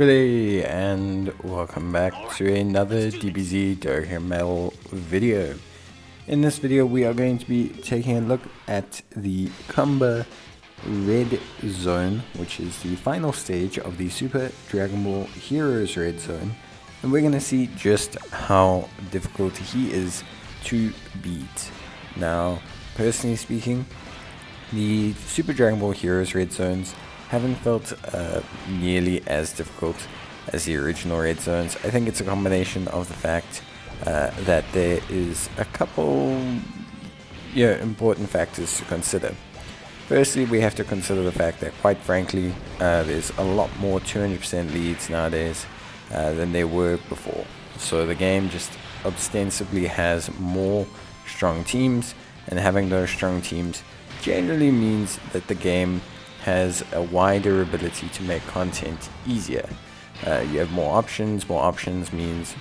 Good day and welcome back to another Dbz Dokkan video. In this video we are going to be taking a look at the Cumber Red Zone, which is the final stage of the Super Dragon Ball Heroes Red Zone, and we're going to see just how difficult he is to beat. Now, personally speaking, the Super Dragon Ball Heroes Red Zones haven't felt nearly as difficult as the original Red Zones. I think it's a combination of the fact that there is a couple important factors to consider. Firstly, we have to consider the fact that, quite frankly, there's a lot more 200% leads nowadays than there were before. So the game just ostensibly has more strong teams, and having those strong teams generally means that the game has a wider ability to make content easier. You have more options. More options means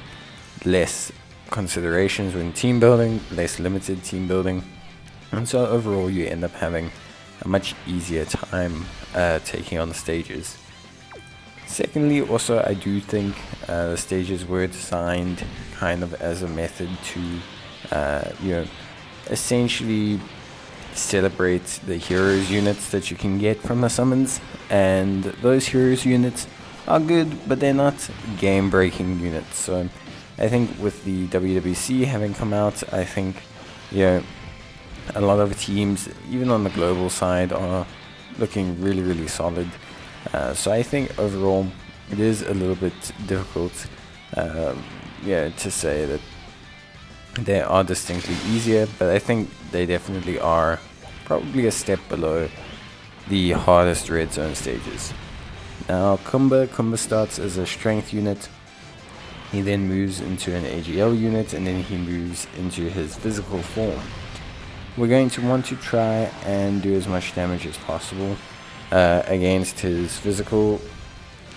less considerations when team building, less limited team building, and so overall you end up having a much easier time taking on the stages. Secondly, also, I do think the stages were designed kind of as a method to essentially celebrate the heroes units that you can get from the summons, and those heroes units are good, but they're not game breaking units. So I think with the WWC having come out, I think a lot of teams, even on the global side, are looking really solid. So I think overall it is a little bit difficult to say that they are distinctly easier, but I think they definitely are probably a step below the hardest Red Zone stages. Now, Cumber starts as a strength unit. He then moves into an AGL unit, and then he moves into his physical form. We're going to want to try and do as much damage as possible against his physical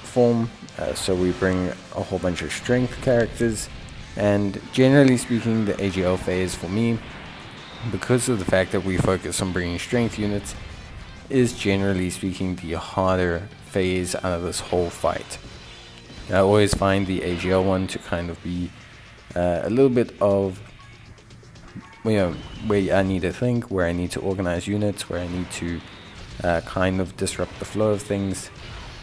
form, so we bring a whole bunch of strength characters. And generally speaking, the AGL phase for me, because of the fact that we focus on bringing strength units, is generally speaking the harder phase out of this whole fight. I always find the AGL one to kind of be a little bit of where I need to think, where I need to organize units, where I need to kind of disrupt the flow of things,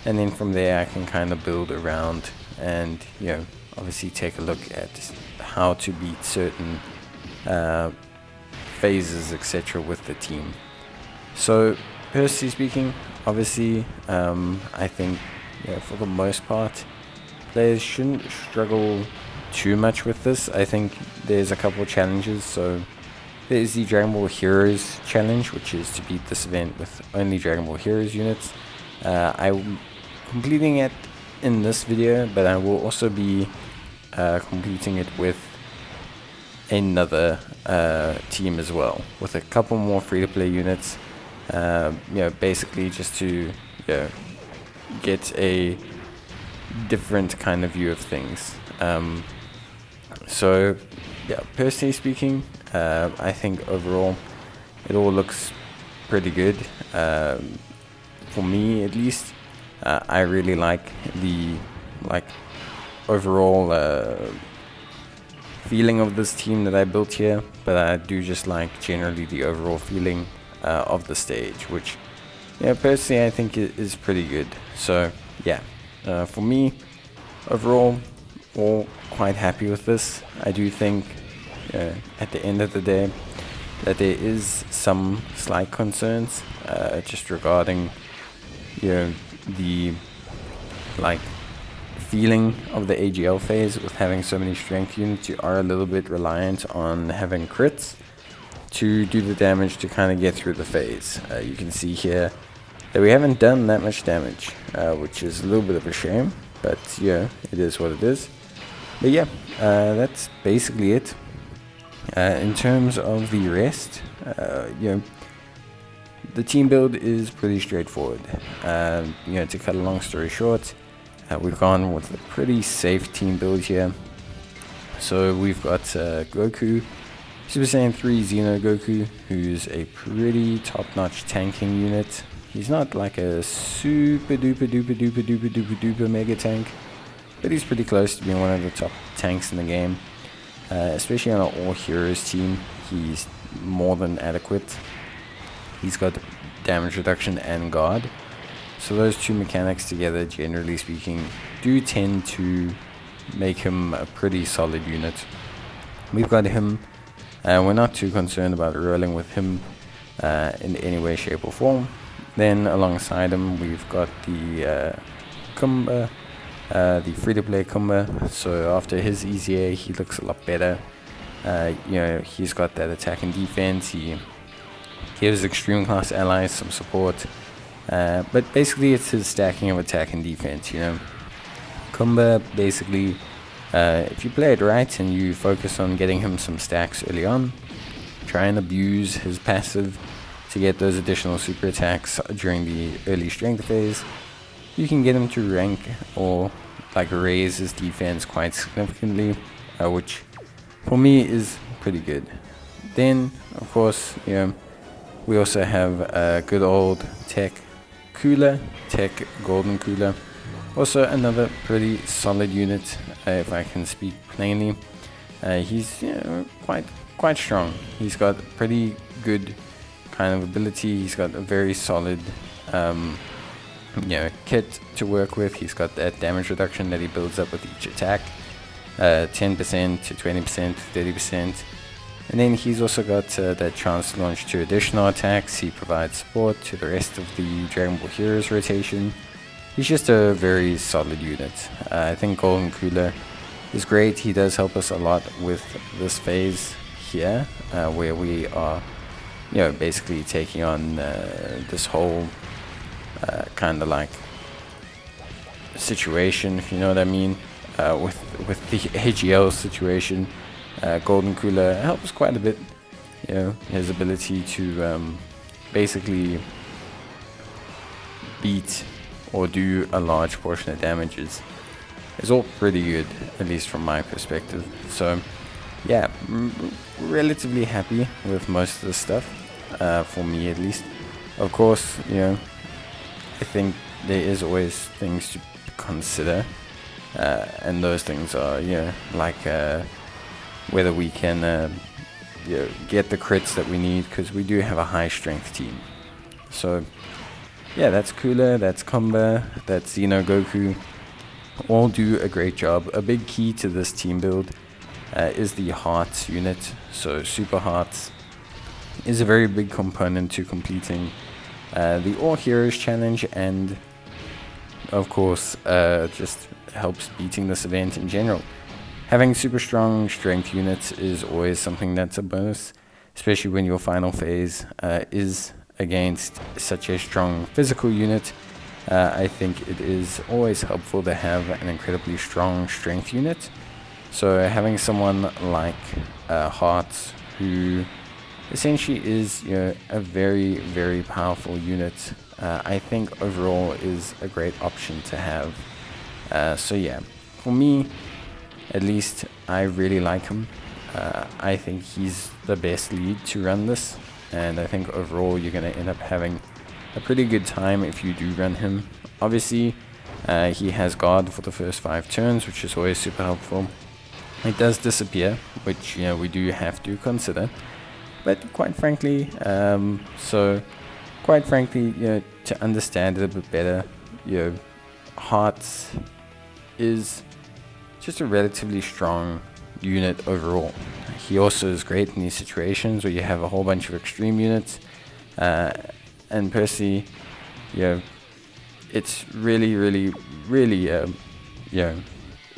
and then from there I can kind of build around and obviously take a look at how to beat certain phases, etc. with the team. So personally speaking, obviously I think for the most part players shouldn't struggle too much with this. I think there's a couple challenges. So there's the Dragon Ball Heroes challenge, which is to beat this event with only Dragon Ball Heroes units. I'm completing it in this video, but I will also be completing it with another team as well, with a couple more free-to-play units, basically just to get a different kind of view of things. So personally speaking, I think overall it all looks pretty good, for me at least. I really like the overall feeling of this team that I built here, but I do just like generally the overall feeling of the stage, which personally I think is pretty good. So for me overall, all quite happy with this. I do think at the end of the day that there is some slight concerns just regarding the feeling of the AGL phase. With having so many strength units, you are a little bit reliant on having crits to do the damage to kind of get through the phase. You can see here that we haven't done that much damage, which is a little bit of a shame, but it is what it is. But that's basically it. In terms of the rest, the team build is pretty straightforward. To cut a long story short, we've gone with a pretty safe team build here. So we've got Goku, Super Saiyan 3 Xeno Goku, who's a pretty top-notch tanking unit. He's not like a super duper mega tank, but he's pretty close to being one of the top tanks in the game. Especially on an all heroes team, he's more than adequate. He's got damage reduction and guard, so those two mechanics together, generally speaking, do tend to make him a pretty solid unit. We've got him, we're not too concerned about rolling with him in any way, shape or form. Then alongside him we've got the Cumber, the free-to-play Cumber. So after his EZA, he looks a lot better. He's got that attack and defense. He gives extreme class allies some support, but basically it's his stacking of attack and defense. Cumber basically, if you play it right and you focus on getting him some stacks early on, try and abuse his passive to get those additional super attacks during the early strength phase, you can get him to rank or like raise his defense quite significantly, which for me is pretty good. Then of course, we also have a good old tech golden cooler, also another pretty solid unit, if I can speak plainly. He's quite strong. He's got pretty good kind of ability. He's got a very solid kit to work with. He's got that damage reduction that he builds up with each attack, 10% to 20% to 30%. And then he's also got that chance to launch 2 additional attacks. He provides support to the rest of the Dragon Ball Heroes rotation. He's just a very solid unit. I think Golden Cooler is great. He does help us a lot with this phase here, where we are basically taking on this whole kind of like situation, if you know what I mean, with the AGL situation. Golden Cooler helps quite a bit. His ability to basically beat or do a large portion of damages is all pretty good, at least from my perspective. So yeah, relatively happy with most of the stuff, for me at least. Of course, I think there is always things to consider, and those things are like whether we can get the crits that we need, because we do have a high strength team. So yeah, that's Cooler, that's Cumber, that's Xeno Goku. All do a great job. A big key to this team build is the Hearts unit. So Super Hearts is a very big component to completing the All Heroes challenge, and of course just helps beating this event in general. Having super strong strength units is always something that's a bonus, especially when your final phase is against such a strong physical unit. I think it is always helpful to have an incredibly strong strength unit. So having someone like Hearts, who essentially is a very, very powerful unit, I think overall is a great option to have. So yeah, for me at least, I really like him. I think he's the best lead to run this, and I think overall you're going to end up having a pretty good time if you do run him. Obviously, he has guard for the first 5 turns, which is always super helpful. It does disappear, which we do have to consider. But quite frankly, to understand it a bit better, Hearts is just a relatively strong unit overall. He also is great in these situations where you have a whole bunch of extreme units, and personally, it's really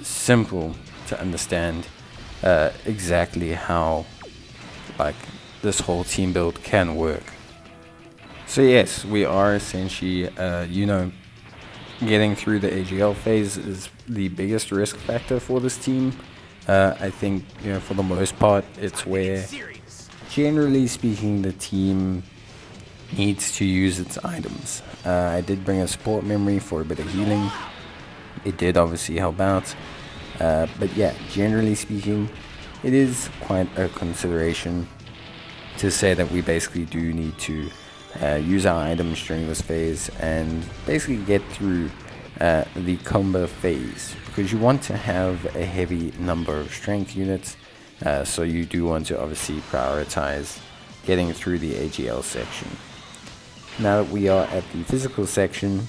simple to understand exactly how this whole team build can work. So yes, we are essentially getting through the AGL phase is the biggest risk factor for this team. I think for the most part it's where, generally speaking, the team needs to use its items. I did bring a support memory for a bit of healing. It did obviously help out, but yeah, generally speaking, it is quite a consideration to say that we basically do need to use our items during this phase, and basically get through the Cumber phase, because you want to have a heavy number of strength units, so you do want to obviously prioritize getting through the AGL section. Now that we are at the physical section,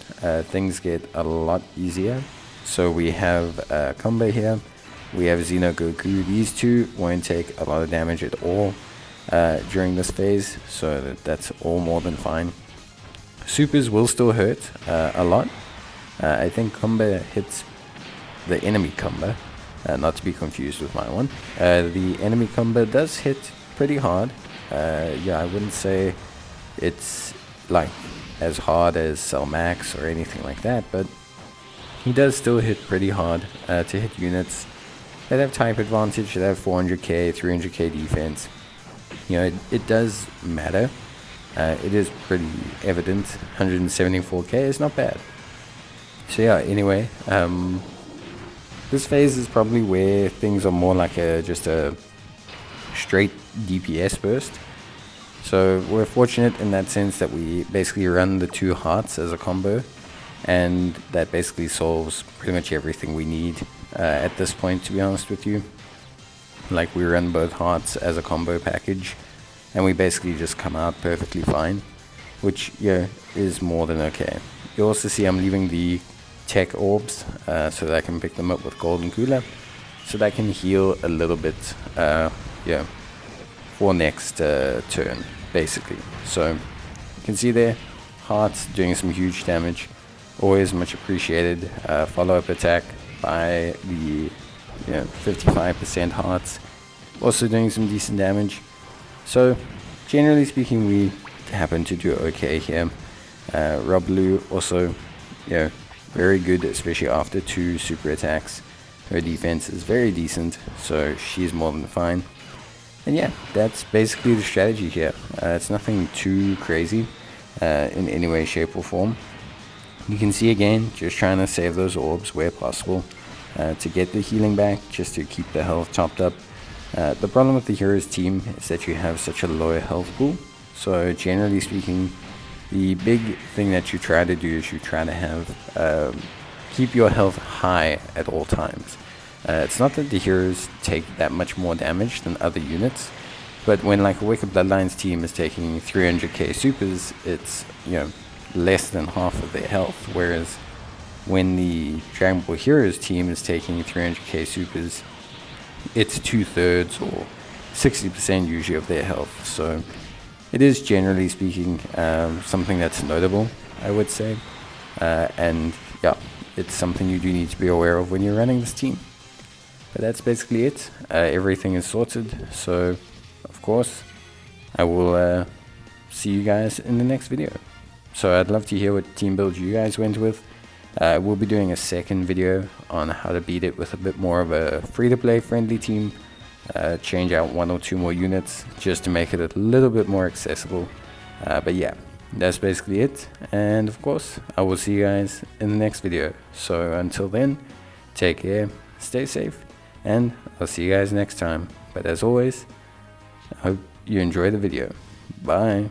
things get a lot easier. So we have Cumber here, we have Xeno Goku. These two won't take a lot of damage at all during this phase, so that's all more than fine. Supers will still hurt a lot. I think Cumber hits the enemy Cumber, not to be confused with my one. The enemy Cumber does hit pretty hard. Yeah, I wouldn't say it's like as hard as Cell Max or anything like that, but he does still hit pretty hard to hit units that have type advantage, that have 400k, 300k defense. You know, it does matter. It is pretty evident. 174k is not bad. So yeah, anyway, this phase is probably where things are more like just a straight DPS burst. So we're fortunate in that sense that we basically run the 2 hearts as a combo, and that basically solves pretty much everything we need at this point, to be honest with you. Like, we run both hearts as a combo package, and we basically just come out perfectly fine, which, yeah, is more than okay. You also see I'm leaving the tech orbs so that I can pick them up with golden cooler, so that I can heal a little bit, yeah, for next turn, basically. So you can see there, hearts doing some huge damage, always much appreciated. Follow-up attack by the 55% hearts, also doing some decent damage. So generally speaking, we happen to do okay here. Roblu also, very good, especially after 2 super attacks. Her defense is very decent, so she's more than fine. And yeah, that's basically the strategy here. It's nothing too crazy in any way, shape or form. You can see again, just trying to save those orbs where possible to get the healing back, just to keep the health topped up. The problem with the Heroes team is that you have such a low health pool. So generally speaking, the big thing that you try to do is you try to have keep your health high at all times. It's not that the heroes take that much more damage than other units, but when like a Wicked Bloodlines team is taking 300k supers, it's less than half of their health, whereas when the Dragon Ball Heroes team is taking 300k supers, it's 2/3 or 60% usually of their health. So it is, generally speaking, something that's notable, I would say, and yeah, it's something you do need to be aware of when you're running this team. But that's basically it. Everything is sorted, so of course I will see you guys in the next video. So I'd love to hear what team build you guys went with. We'll be doing a second video on how to beat it with a bit more of a free-to-play friendly team. Change out 1 or 2 more units just to make it a little bit more accessible. But yeah, that's basically it. And of course, I will see you guys in the next video. So until then, take care, stay safe, and I'll see you guys next time. But as always, I hope you enjoy the video. Bye.